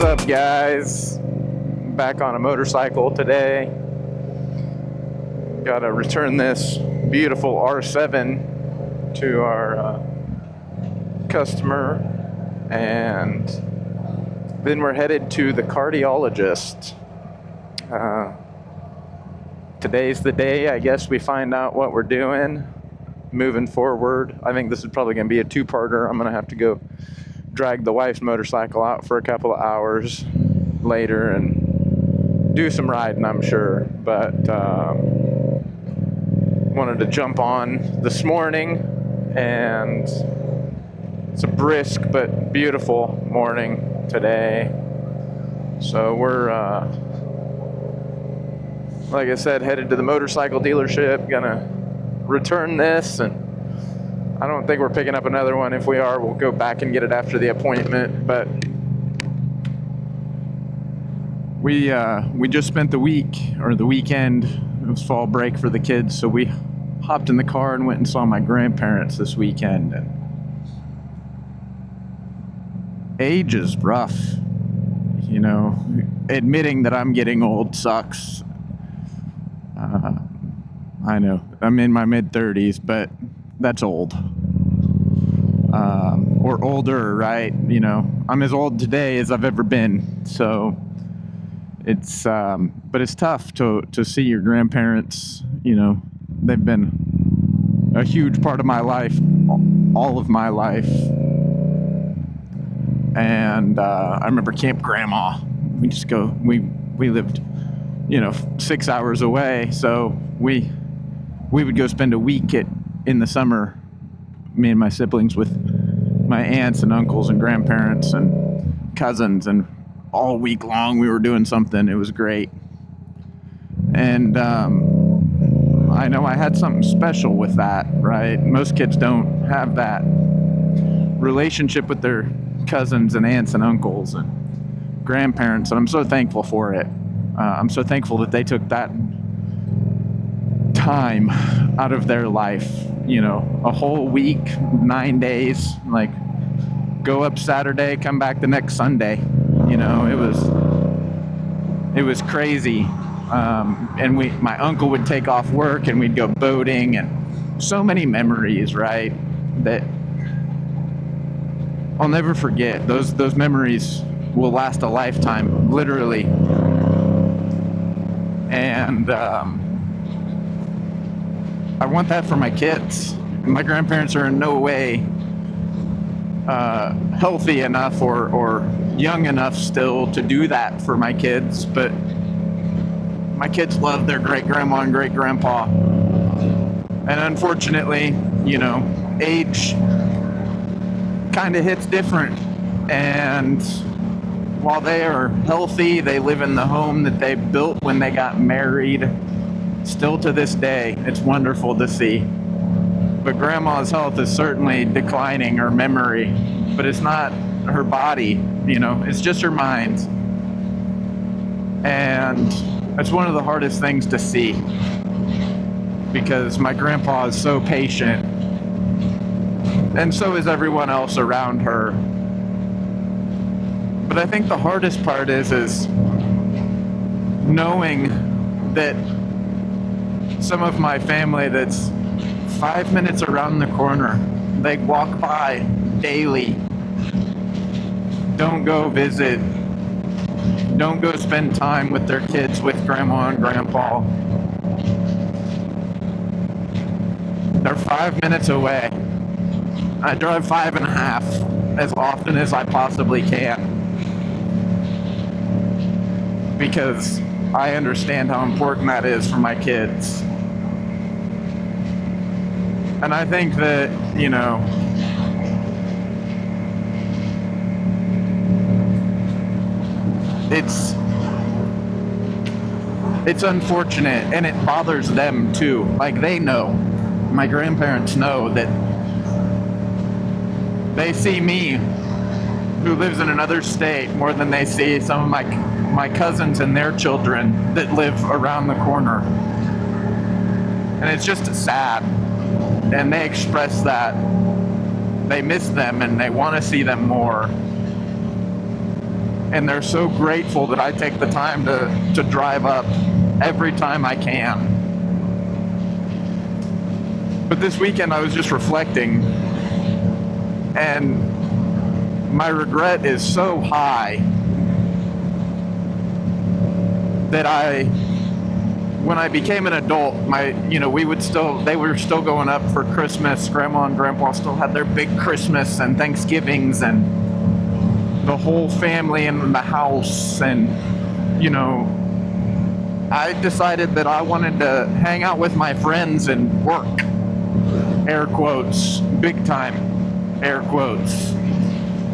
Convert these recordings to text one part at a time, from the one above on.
up, guys? Back on a motorcycle today. Gotta return this beautiful R7 to our customer, and then we're headed to the cardiologist. Today's the day, I guess, we find out what we're doing moving forward. I think this is probably going to be a two-parter. I'm going to have to go drag the wife's motorcycle out for a couple of hours later and do some riding, I'm sure. But wanted to jump on this morning, and it's a brisk but beautiful morning today. So we're, like I said, headed to the motorcycle dealership, gonna return this, and I don't think we're picking up another one. If we are, we'll go back and get it after the appointment. But we just spent the weekend. It was fall break for the kids, so we hopped in the car and went and saw my grandparents this weekend. And age is rough, you know. Admitting that I'm getting old sucks. I know I'm in my mid-30s, but that's old. Or older, right? You know, I'm as old today as I've ever been. So it's, but it's tough to see your grandparents. You know, they've been a huge part of my life, all of my life. And I remember Camp Grandma. We lived, 6 hours away, so we would go spend a week in the summer, me and my siblings, with my aunts and uncles and grandparents and cousins, and all week long we were doing something. It was great. And I know I had something special with that, right? Most kids don't have that relationship with their cousins and aunts and uncles and grandparents, and I'm so thankful for it. I'm so thankful that they took that time out of their life, a whole week, 9 days, like go up Saturday, come back the next Sunday. It was crazy. And my uncle would take off work and we'd go boating, and so many memories, right, that I'll never forget. Those memories will last a lifetime, literally. And I want that for my kids. My grandparents are in no way healthy enough or young enough still to do that for my kids, but my kids love their great-grandma and great-grandpa. And unfortunately, age kind of hits different. And while they are healthy, they live in the home that they built when they got married. Still to this day, it's wonderful to see. But grandma's health is certainly declining, her memory, but it's not her body, it's just her mind. And it's one of the hardest things to see, because my grandpa is so patient, and so is everyone else around her. But I think the hardest part is knowing that some of my family that's 5 minutes around the corner, they walk by daily, don't go visit, don't go spend time with their kids, with grandma and grandpa. They're 5 minutes away. I drive 5.5 as often as I possibly can, because I understand how important that is for my kids. And I think that, it's unfortunate, and it bothers them too. Like, they know, my grandparents know that they see me, who lives in another state, more than they see some of my cousins and their children that live around the corner. And it's just sad. And they express that they miss them and they want to see them more. and they're so grateful that I take the time to drive up every time I can. But this weekend I was just reflecting, and my regret is so high that when I became an adult, they were still going up for Christmas. Grandma and Grandpa still had their big Christmas and Thanksgivings, and the whole family in the house. And, I decided that I wanted to hang out with my friends and work. Air quotes, big time, air quotes.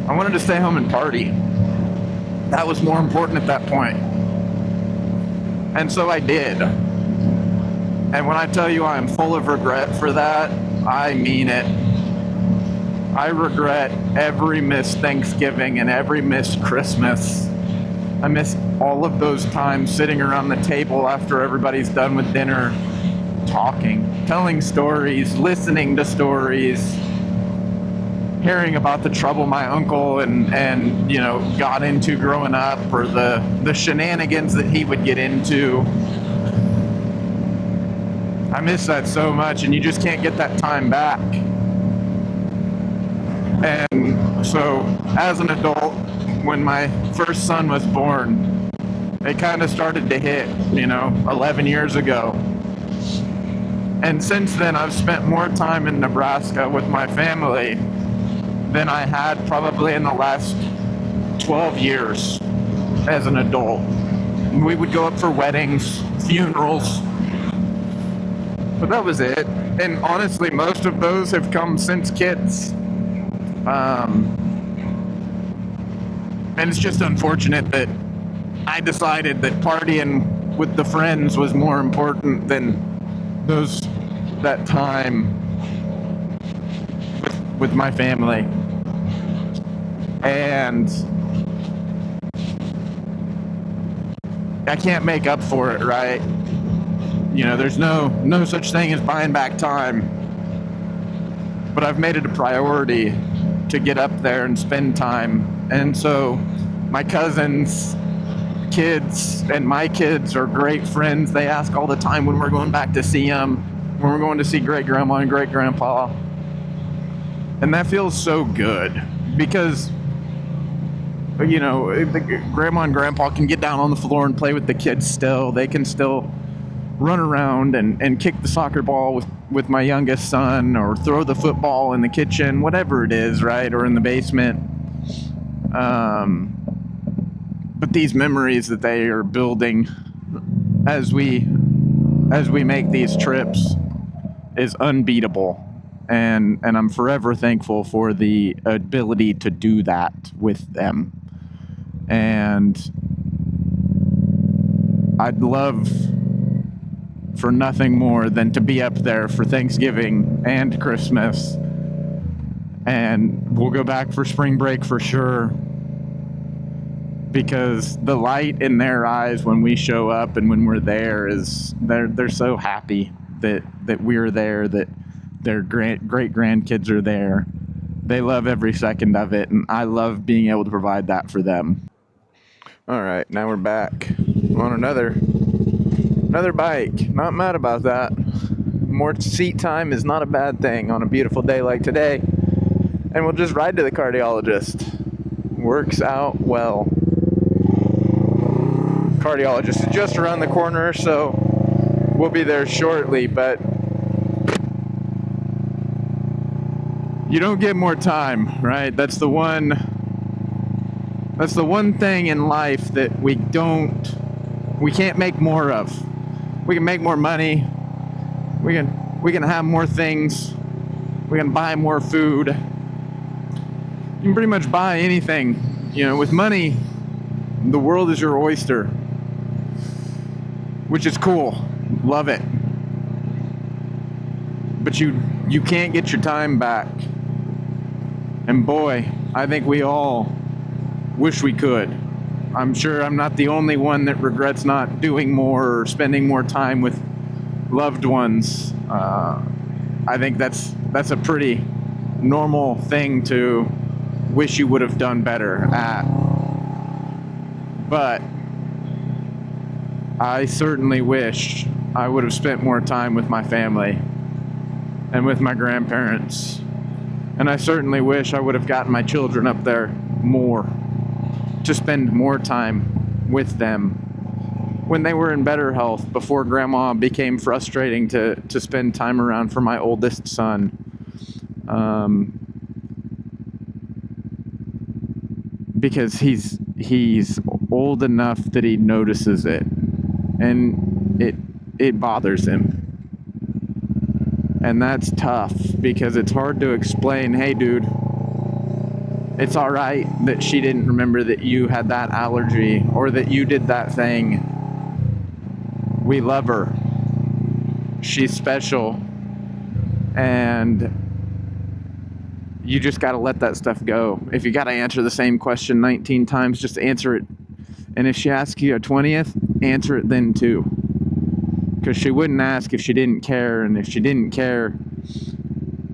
I wanted to stay home and party. That was more important at that point. And so I did. And when I tell you I am full of regret for that, I mean it. I regret every missed Thanksgiving and every missed Christmas. I miss all of those times sitting around the table after everybody's done with dinner, talking, telling stories, listening to stories, hearing about the trouble my uncle and got into growing up, or the shenanigans that he would get into. I miss that so much, and you just can't get that time back. And so as an adult, when my first son was born, it kind of started to hit, 11 years ago. And since then, I've spent more time in Nebraska with my family than I had probably in the last 12 years as an adult. We would go up for weddings, funerals, but that was it. And honestly, most of those have come since kids. And it's just unfortunate that I decided that partying with the friends was more important than that time with my family. And I can't make up for it, right? There's no such thing as buying back time. But I've made it a priority to get up there and spend time. And so my cousins' kids and my kids are great friends. They ask all the time when we're going back to see them, when we're going to see great grandma and great grandpa. And that feels so good because, grandma and grandpa can get down on the floor and play with the kids still. They can still run around and kick the soccer ball with my youngest son, or throw the football in the kitchen, whatever it is, right? Or in the basement. But these memories that they are building as we make these trips is unbeatable. And I'm forever thankful for the ability to do that with them. And I'd love for nothing more than to be up there for Thanksgiving and Christmas. And we'll go back for spring break for sure, because the light in their eyes when we show up and when we're there is they're so happy that we're there, that their great grandkids are there. They love every second of it, and I love being able to provide that for them. All right, now we're back on another bike. Not mad about that. More seat time is not a bad thing on a beautiful day like today. And we'll just ride to the cardiologist. Works out well. Cardiologist is just around the corner, so we'll be there shortly, but you don't get more time, right? That's the one thing in life that we can't make more of. We can make more money. We can have more things. We can buy more food. You can pretty much buy anything. With money, the world is your oyster, which is cool. Love it. But you can't get your time back. And boy, I think we all wish we could. I'm sure I'm not the only one that regrets not doing more or spending more time with loved ones. I think that's a pretty normal thing to wish you would have done better at. But I certainly wish I would have spent more time with my family and with my grandparents. And I certainly wish I would have gotten my children up there more, to spend more time with them when they were in better health, before Grandma became frustrating to spend time around for my oldest son. Because he's old enough that he notices it, and it bothers him. And that's tough, because it's hard to explain, hey dude, it's all right that she didn't remember that you had that allergy or that you did that thing. We love her. She's special. And you just got to let that stuff go. If you got to answer the same question 19 times, just answer it. And if she asks you a 20th, answer it then too. Because she wouldn't ask if she didn't care, and if she didn't care,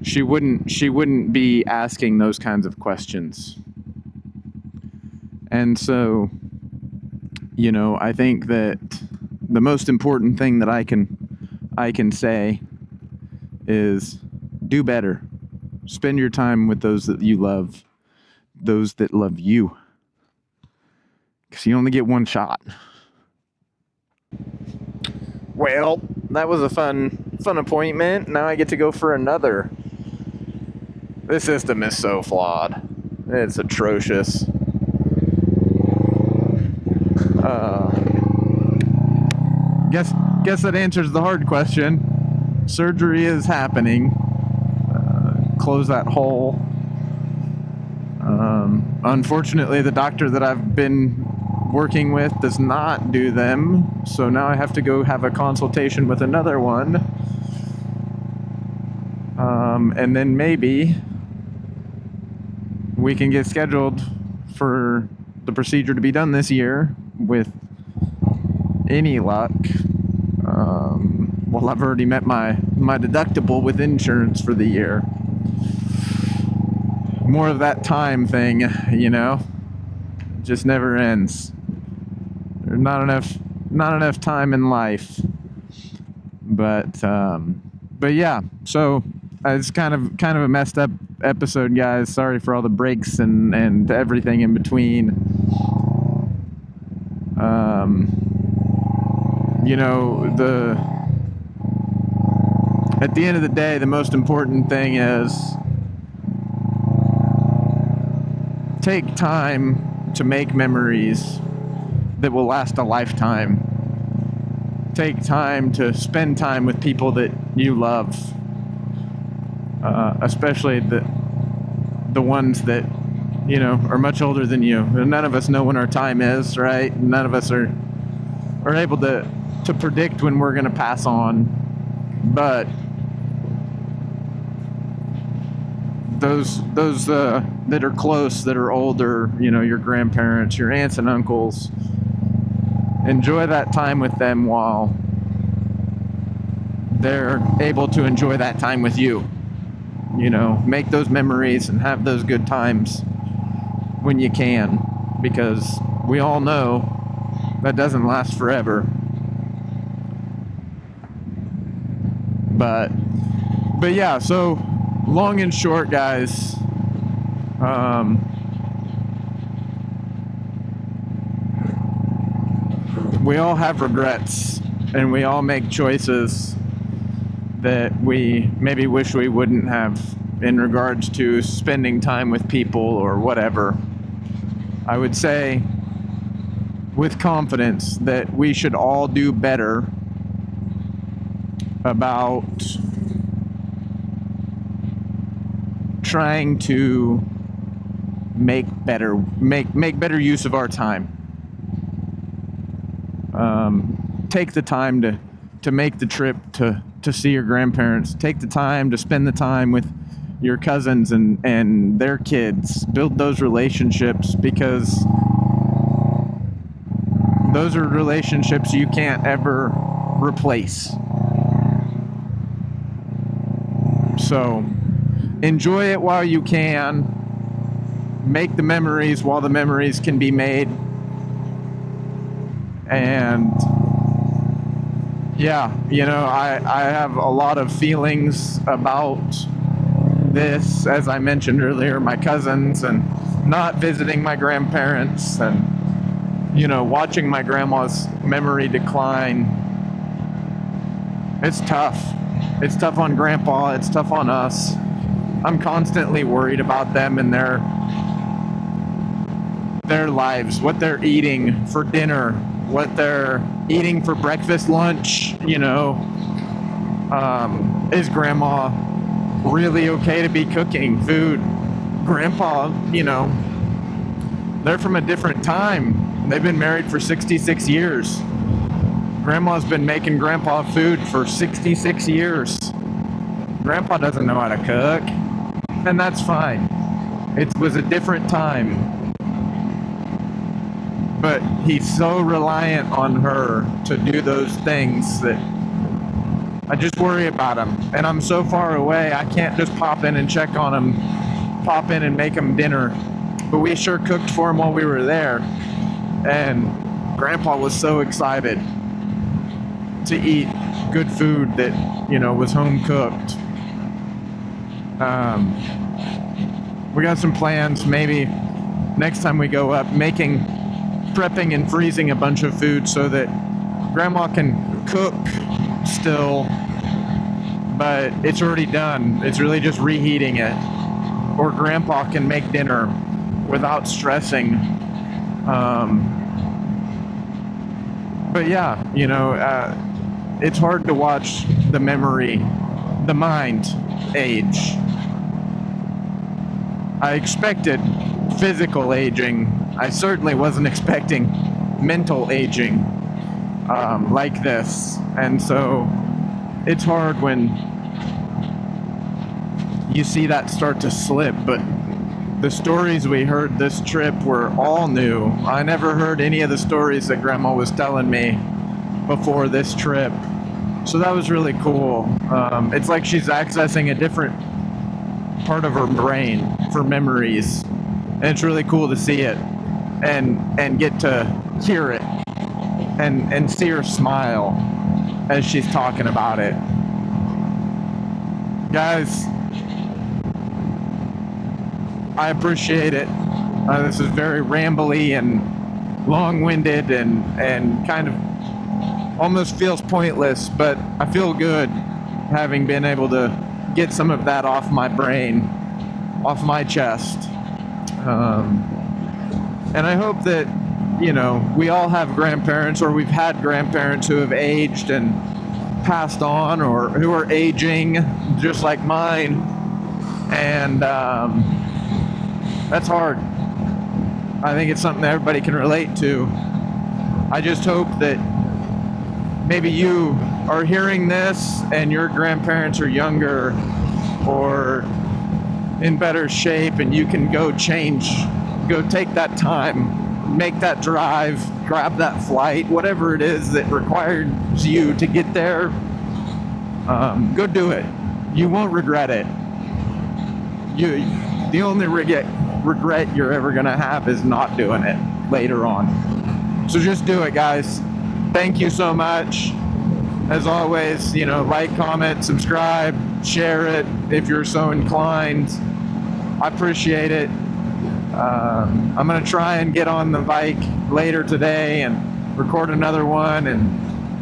she wouldn't be asking those kinds of questions. And so, I think that the most important thing that I can say is do better. Spend your time with those that you love, those that love you. Because you only get one shot. Well, that was a fun appointment. Now I get to go for another. This system is so flawed. It's atrocious. Guess that answers the hard question. Surgery is happening. Close that hole. Unfortunately, the doctor that I've been working with does not do them, so now I have to go have a consultation with another one. And then maybe we can get scheduled for the procedure to be done this year with any luck. Well, I've already met my deductible with insurance for the year. More of that time thing, just never ends. There's not enough time in life. But yeah, so it's kind of a messed up episode, guys. Sorry for all the breaks and everything in between. At the end of the day, the most important thing is take time to make memories that will last a lifetime. Take time to spend time with people that you love, especially the ones that are much older than you. None of us know when our time is, right? None of us are able to predict when we're going to pass on, but those that are close, that are older, your grandparents, your aunts and uncles, enjoy that time with them while they're able to enjoy that time with you. Make those memories and have those good times when you can, because we all know that doesn't last forever. But yeah, so long and short, guys, we all have regrets, and we all make choices that we maybe wish we wouldn't have in regards to spending time with people or whatever. I would say with confidence that we should all do better about trying to make better use of our time. Take the time to make the trip to see your grandparents. Take the time to spend the time with your cousins and their kids. Build those relationships, because those are relationships you can't ever replace. So enjoy it while you can. Make the memories while the memories can be made. And yeah, I have a lot of feelings about this, as I mentioned earlier, my cousins and not visiting my grandparents and, watching my grandma's memory decline. It's tough. It's tough on Grandpa. It's tough on us. I'm constantly worried about them and their lives, what they're eating for dinner, what they're eating for breakfast, lunch, is Grandma really okay to be cooking food? Grandpa, they're from a different time. They've been married for 66 years. Grandma's been making Grandpa food for 66 years. Grandpa doesn't know how to cook, and that's fine. It was a different time. But he's so reliant on her to do those things that I just worry about him. And I'm so far away, I can't just pop in and check on him, pop in and make him dinner. But we sure cooked for him while we were there. And Grandpa was so excited to eat good food that, was home cooked. We got some plans, maybe next time we go up, prepping and freezing a bunch of food so that Grandma can cook still, but it's already done. It's really just reheating it. Or Grandpa can make dinner without stressing. But yeah, it's hard to watch the mind age. I expected physical aging. I certainly wasn't expecting mental aging like this. And so it's hard when you see that start to slip. But the stories we heard this trip were all new. I never heard any of the stories that Grandma was telling me before this trip. So that was really cool. It's like she's accessing a different part of her brain for memories. And it's really cool to see it and get to hear it and see her smile as she's talking about it. Guys, I appreciate it. This is very rambly and long-winded and kind of almost feels pointless, but I feel good having been able to get some of that off my brain, off my chest. And I hope that, we all have grandparents, or we've had grandparents who have aged and passed on, or who are aging just like mine. And that's hard. I think it's something that everybody can relate to. I just hope that maybe you are hearing this and your grandparents are younger or in better shape, and you can go take that time, make that drive, grab that flight, whatever it is that requires you to get there. Go do it. You won't regret it. The only regret you're ever gonna have is not doing it later on. So just do it, guys. Thank you so much. As always, like, comment, subscribe, share it if you're so inclined. I appreciate it. I'm gonna try and get on the bike later today and record another one, and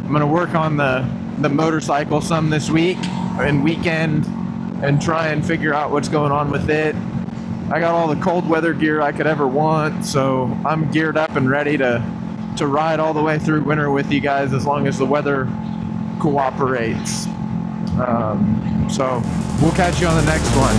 I'm gonna work on the motorcycle some this week and weekend and try and figure out what's going on with it. I got all the cold weather gear I could ever want, so I'm geared up and ready to ride all the way through winter with you guys as long as the weather cooperates. So we'll catch you on the next one.